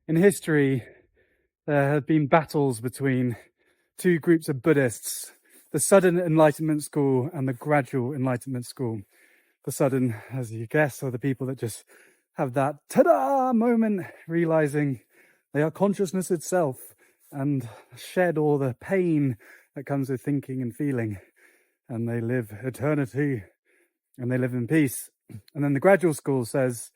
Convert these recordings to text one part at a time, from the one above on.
In history, there have been battles between two groups of Buddhists, the sudden enlightenment school and the gradual enlightenment school. The sudden, as you guess, are the people that just have that ta-da moment, realizing they are consciousness itself and shed all the pain that comes with thinking and feeling, and they live eternity and they live in peace. And then the gradual school says,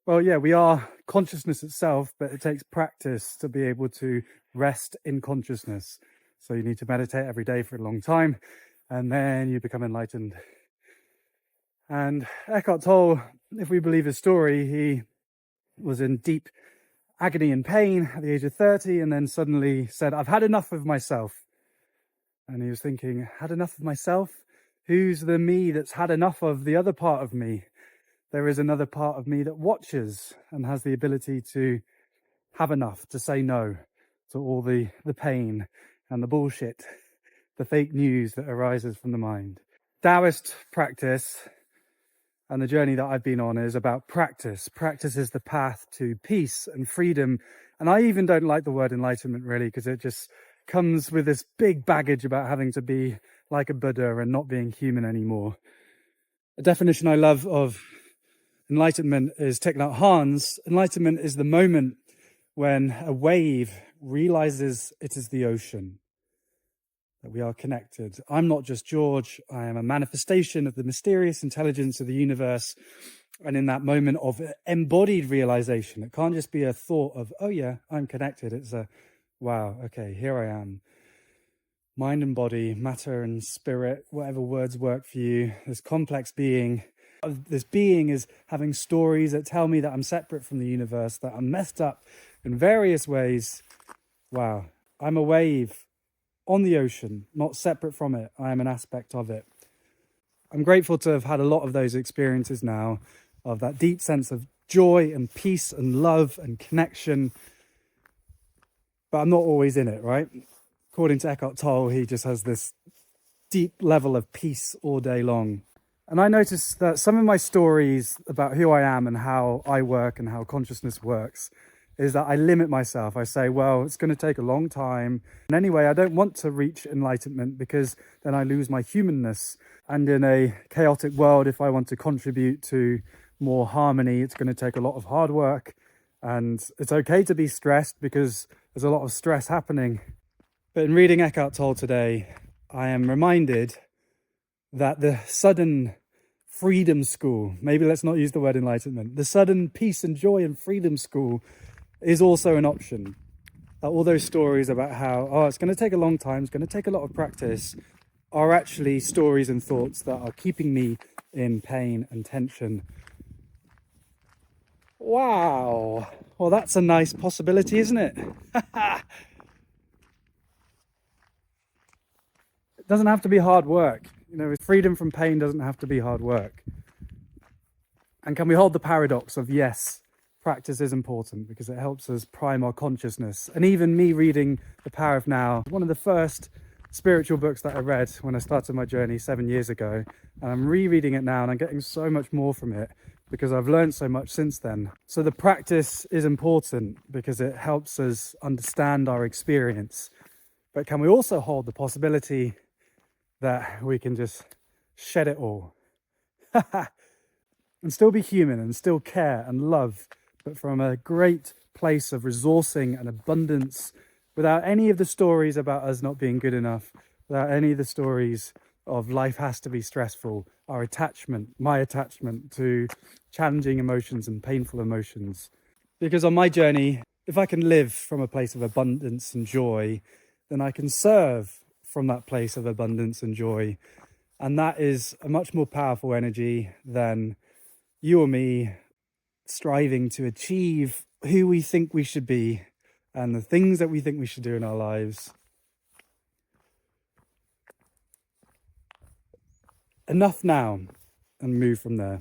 well, yeah, we are consciousness itself, but it takes practice to be able to rest in consciousness. So you need to meditate every day for a long time, and then you become enlightened. And Eckhart Tolle, if we believe his story, he was in deep agony and pain at the age of 30, and then suddenly said, I've had enough of myself. And he was thinking, had enough of myself? Who's the me that's had enough of the other part of me? There is another part of me that watches and has the ability to have enough, to say no to all the pain and the bullshit, the fake news that arises from the mind. Taoist practice and the journey that I've been on is about practice. Practice is the path to peace and freedom. And I even don't like the word enlightenment really, because it just comes with this big baggage about having to be like a Buddha and not being human anymore. A definition I love of enlightenment is Thich Nhat Hanh's. Enlightenment is the moment when a wave realizes it is the ocean, that we are connected. I'm not just George, I am a manifestation of the mysterious intelligence of the universe. And in that moment of embodied realization, it can't just be a thought of, oh yeah, I'm connected. It's a, wow, okay, here I am. Mind and body, matter and spirit, whatever words work for you, this complex being. This being is having stories that tell me that I'm separate from the universe, that I'm messed up in various ways. Wow, I'm a wave on the ocean, not separate from it. I am an aspect of it. I'm grateful to have had a lot of those experiences now, of that deep sense of joy and peace and love and connection. But I'm not always in it, right? According to Eckhart Tolle, he just has this deep level of peace all day long. And I noticed that some of my stories about who I am and how I work and how consciousness works is that I limit myself. I say, well, it's going to take a long time. And anyway, I don't want to reach enlightenment because then I lose my humanness. And in a chaotic world, if I want to contribute to more harmony, it's going to take a lot of hard work. And it's okay to be stressed because there's a lot of stress happening. But in reading Eckhart Tolle today, I am reminded that the sudden freedom school, maybe let's not use the word enlightenment, the sudden peace and joy and freedom school is also an option. All those stories about how, oh, it's going to take a long time, it's going to take a lot of practice, are actually stories and thoughts that are keeping me in pain and tension. Wow. Well, that's a nice possibility, isn't it? It doesn't have to be hard work. You know, freedom from pain doesn't have to be hard work. And can we hold the paradox of, yes, practice is important because it helps us prime our consciousness. And even me reading The Power of Now, one of the first spiritual books that I read when I started my journey 7 years ago, and I'm rereading it now and I'm getting so much more from it because I've learned so much since then. So the practice is important because it helps us understand our experience. But can we also hold the possibility that we can just shed it all and still be human and still care and love, but from a great place of resourcing and abundance, without any of the stories about us not being good enough, without any of the stories of life has to be stressful, our attachment, my attachment to challenging emotions and painful emotions. Because on my journey, if I can live from a place of abundance and joy, then I can serve from that place of abundance and joy. And that is a much more powerful energy than you or me striving to achieve who we think we should be and the things that we think we should do in our lives. Enough now, and move from there.